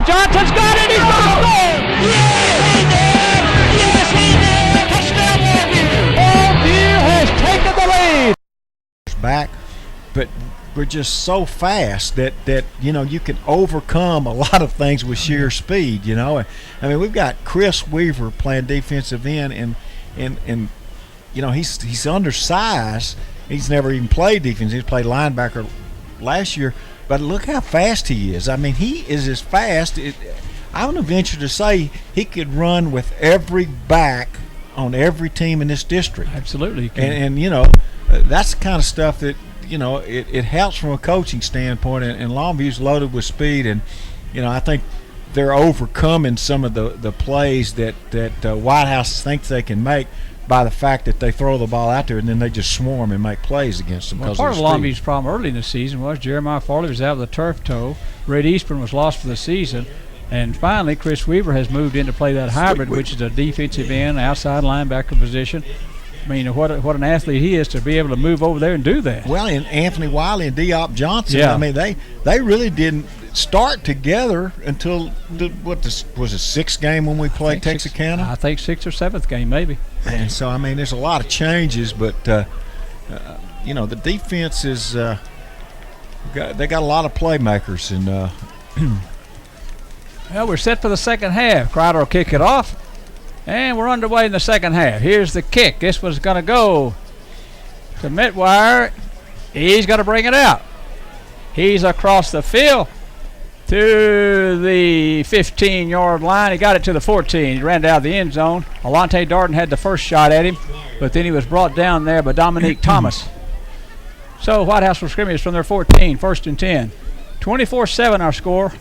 Johnson's got it. He's going to score. Yes, he did. Yes, he did. Touchdown, Longview. Longview has taken the lead. Back, but we're just so fast that you can overcome a lot of things with sheer speed. I mean, we've got Chris Weaver playing defensive end, and he's undersized. He's never even played defense. He's played linebacker last year, but look how fast he is. I mean, he is as fast. I would venture to say he could run with every back on every team in this district. Absolutely. And that's the kind of stuff that it helps from a coaching standpoint. And Longview's loaded with speed, and I think they're overcoming some of the plays that Whitehouse thinks they can make by the fact that they throw the ball out there and then they just swarm and make plays against them. Well, part of Longview's problem early in the season was Jeremiah Farley was out with a turf toe. Red Eastburn was lost for the season. And finally, Chris Weaver has moved in to play that hybrid, which is a defensive end, outside linebacker position. I mean, what an athlete he is to be able to move over there and do that. Well, and Anthony Wiley and Diop Johnson, yeah. I mean, they really didn't start together until was the sixth game when we played Texarkana? I think sixth or seventh game maybe. And so, I mean, there's a lot of changes, but, the defense is they got a lot of playmakers. And well, we're set for the second half. Crowder will kick it off. And we're underway in the second half. Here's the kick. This one's going to go to Mitwire. He's going to bring it out. He's across the field to the 15-yard line. He got it to the 14. He ran out of the end zone. Alante Darden had the first shot at him, but then he was brought down there by Dominique Thomas. So Whitehouse will scrimmage from their 14, 1st and 10. 24-7 our score.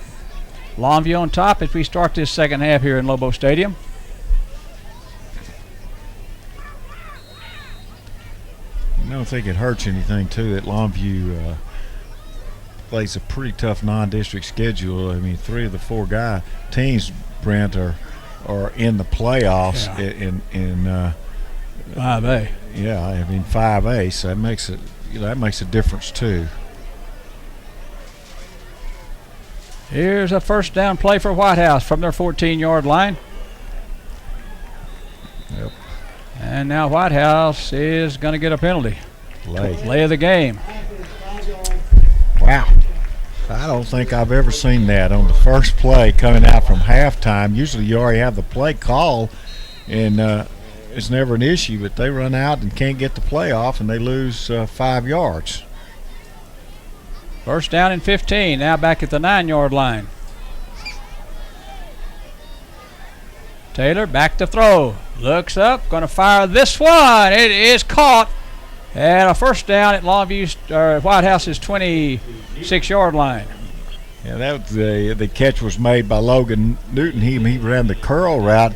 Longview on top as we start this second half here in Lobo Stadium. I don't think it hurts anything, too, that Longview plays a pretty tough non-district schedule. I mean, 3 of the 4 teams, Brent, are in the playoffs in 5A. Yeah, I mean 5A, so that makes a difference, too. Here's a first down play for Whitehouse from their 14-yard line. Yep. And now Whitehouse is going to get a penalty. Play of the game. Wow. I don't think I've ever seen that on the first play coming out from halftime. Usually you already have the play call, and it's never an issue, but they run out and can't get the play off, and they lose 5 yards. First down and 15, now back at the 9-yard line. Taylor back to throw. Looks up, going to fire this one. It is caught. And a first down at Whitehouse's 26-yard line. Yeah, that the catch was made by Logan Newton. He ran the curl route,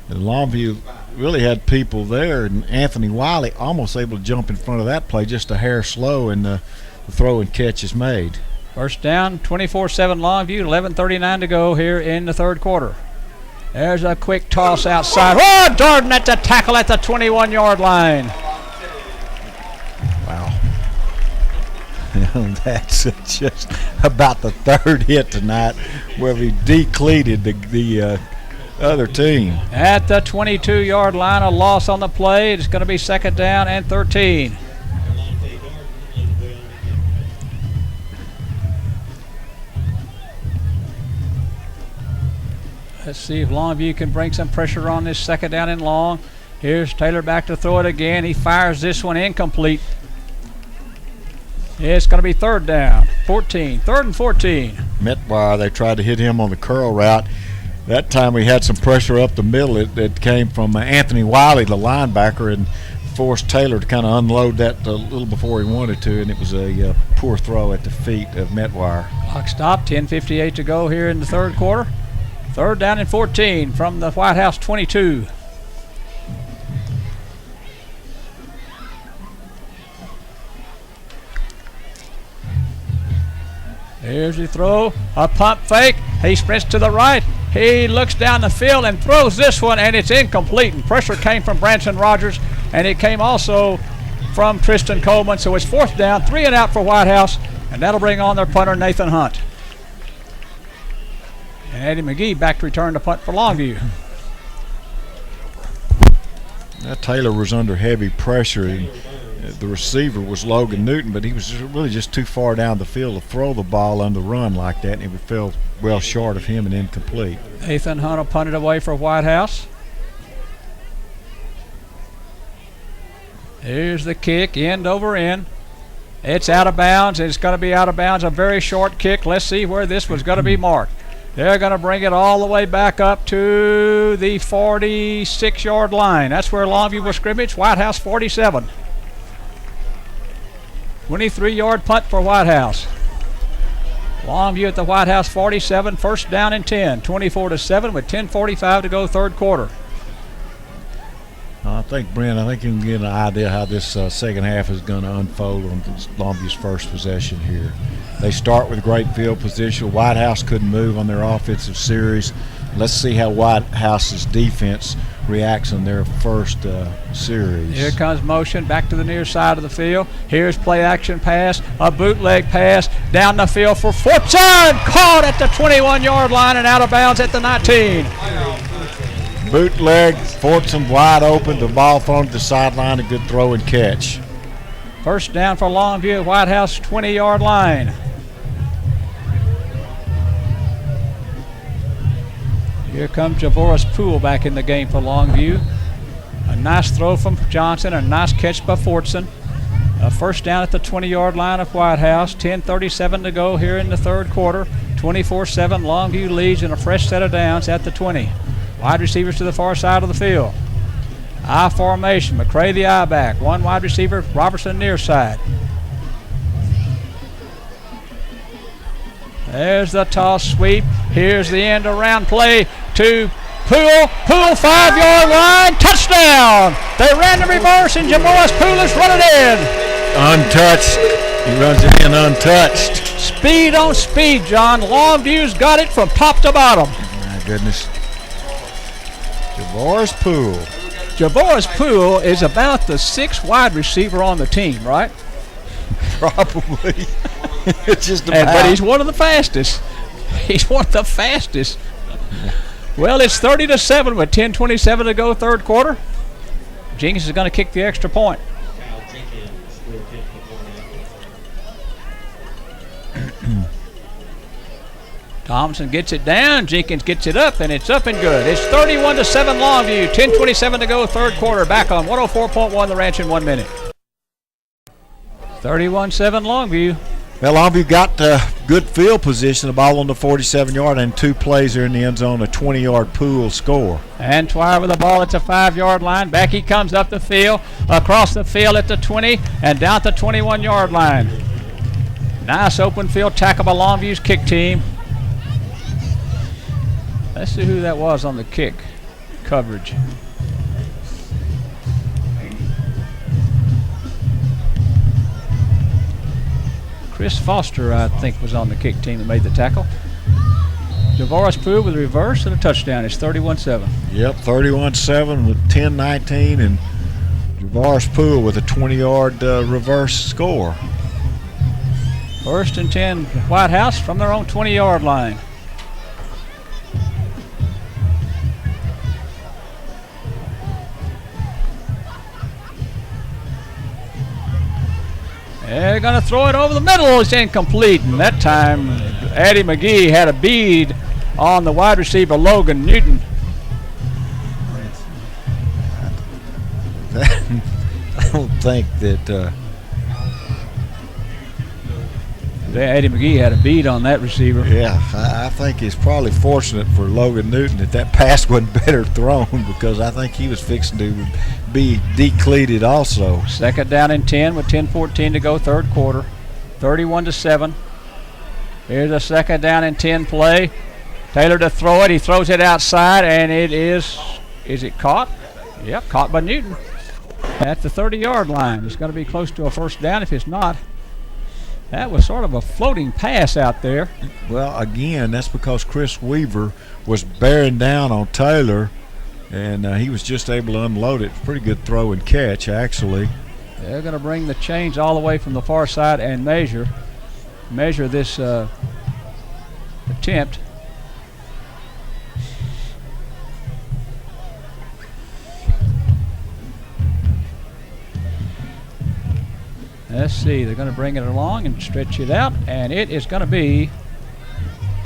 and Longview really had people there, and Anthony Wiley almost able to jump in front of that play, just a hair slow, and the throw and catch is made. First down, 24-7 Longview, 11:39 to go here in the third quarter. There's a quick toss outside. Oh, Darden at the tackle at the 21-yard line. Wow. That's just about the third hit tonight where we decleated the other team. At the 22-yard line, a loss on the play. It's going to be second down and 13. Let's see if Longview can bring some pressure on this second down and long. Here's Taylor back to throw it again. He fires this one incomplete. It's going to be third down, 14, third and 14. Metwire, they tried to hit him on the curl route. That time we had some pressure up the middle. It came from Anthony Wiley, the linebacker, and forced Taylor to kind of unload that a little before he wanted to, and it was a poor throw at the feet of Metwire. Clock stop, 10:58 to go here in the third quarter. Third down and 14 from the Whitehouse 22. Here's the throw, a pump fake. He sprints to the right. He looks down the field and throws this one, and it's incomplete. And pressure came from Branson Rogers, and it came also from Tristan Coleman. So it's fourth down, 3 and out for Whitehouse, and that'll bring on their punter, Nathan Hunt. And Eddie McGee back to return the punt for Longview. Now Taylor was under heavy pressure. The receiver was Logan Newton, but he was really just too far down the field to throw the ball on the run like that, and it fell well short of him and incomplete. Ethan Hunt will punt it away for Whitehouse. Here's the kick, end over end. It's out of bounds. It's going to be out of bounds. A very short kick. Let's see where this was going to be marked. They're going to bring it all the way back up to the 46-yard line. That's where Longview will scrimmage. Whitehouse 47. 23-yard punt for Whitehouse. Longview at the Whitehouse 47. First down and 10. 24-7 with 10:45 to go third quarter. I think, Brent, you can get an idea how this second half is going to unfold on Longview's first possession here. They start with great field position. Whitehouse couldn't move on their offensive series. Let's see how Whitehouse's defense reacts on their first series. Here comes motion back to the near side of the field. Here's play action pass, a bootleg pass down the field for Fortson. Caught at the 21-yard line and out of bounds at the 19. Bootleg, Fortson wide open, the ball thrown to the sideline, a good throw and catch. First down for Longview at Whitehouse 20-yard line. Here comes Javoris Poole back in the game for Longview. A nice throw from Johnson, a nice catch by Fortson. A first down at the 20-yard line of Whitehouse. 10:37 to go here in the third quarter. 24-7, Longview leads in a fresh set of downs at the 20. Wide receivers to the far side of the field. I formation, McCray the I back. One wide receiver, Robertson near side. There's the toss sweep. Here's the end around play to Poole. Poole 5-yard line, touchdown. They ran the reverse and Javoris Poole is running in. Untouched. He runs it in untouched. Speed on speed, John. Longview's got it from top to bottom. My goodness. Javoris Poole. Javoris Poole is about the sixth wide receiver on the team, right? Probably. It's just about. But he's one of the fastest. He's one of the fastest. Well, it's 30-7 with 10:27 to go third quarter. Jenkins is going to kick the extra point. Thompson gets it down. Jenkins gets it up, and it's up and good. It's 31-7 Longview. 10:27 to go third quarter. Back on 104.1 The Ranch in 1 minute. 31-7 Longview. Well, Longview got good field position, the ball on the 47-yard, and two plays there in the end zone, a 20-yard Poole score. And Twire with the ball at the 5-yard line. Back he comes up the field, across the field at the 20, and down at the 21-yard line. Nice open field tackle by Longview's kick team. Let's see who that was on the kick coverage. Chris Foster, I think, was on the kick team that made the tackle. Javoris Poole with a reverse and a touchdown. It's 31-7. Yep, 31-7 with 10-19, and Javoris Poole with a 20-yard reverse score. First and 10, Whitehouse from their own 20-yard line. They're going to throw it over the middle. It's incomplete. And that time, Eddie McGee had a bead on the wide receiver, Logan Newton. I don't think that Eddie McGee had a bead on that receiver. Yeah, I think it's probably fortunate for Logan Newton that pass wasn't better thrown, because I think he was fixing to be decleated also. Second down and 10 with 10:14 to go third quarter. 31-7. Here's a second down and 10 play. Taylor to throw it. He throws it outside, and it is it caught? Yep, caught by Newton at the 30-yard line. It's going to be close to a first down if it's not. That was sort of a floating pass out there. Well, again, that's because Chris Weaver was bearing down on Taylor, and he was just able to unload it. Pretty good throw and catch, actually. They're going to bring the chains all the way from the far side and measure this attempt. let's see. They're going to bring it along and stretch it out, and it is going to be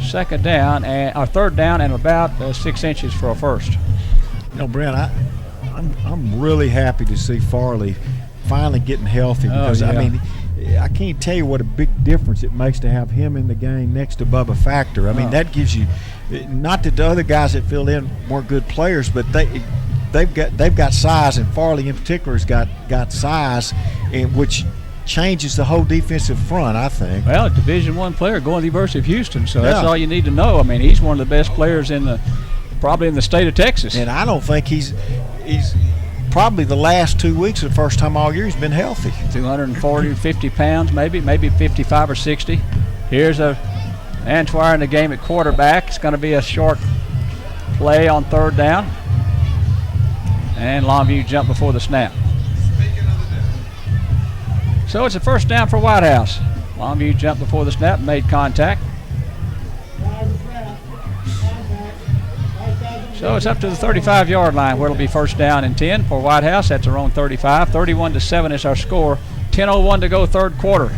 third down and about 6 inches for a first. Brent, I'm really happy to see Farley finally getting healthy because yeah. I mean, I can't tell you what a big difference it makes to have him in the game next to Bubba Factor. I mean, that gives you, not that the other guys that filled in weren't good players, but they've got size, and Farley in particular has got size, and which changes the whole defensive front, I think. Well, a Division I player going to the University of Houston, so that's all you need to know. I mean, he's one of the best players probably in the state of Texas. And I don't think he's probably the last 2 weeks, the first time all year he's been healthy. 240, 50 pounds, maybe 55 or 60. Here's Antoine in the game at quarterback. It's going to be a short play on third down. And Longview jumped before the snap. So it's a first down for Whitehouse. Longview jumped before the snap, made contact. So it's up to the 35-yard line where it'll be first down and 10 for Whitehouse. That's their own 35. 31-7 is our score. 10:01 to go, third quarter.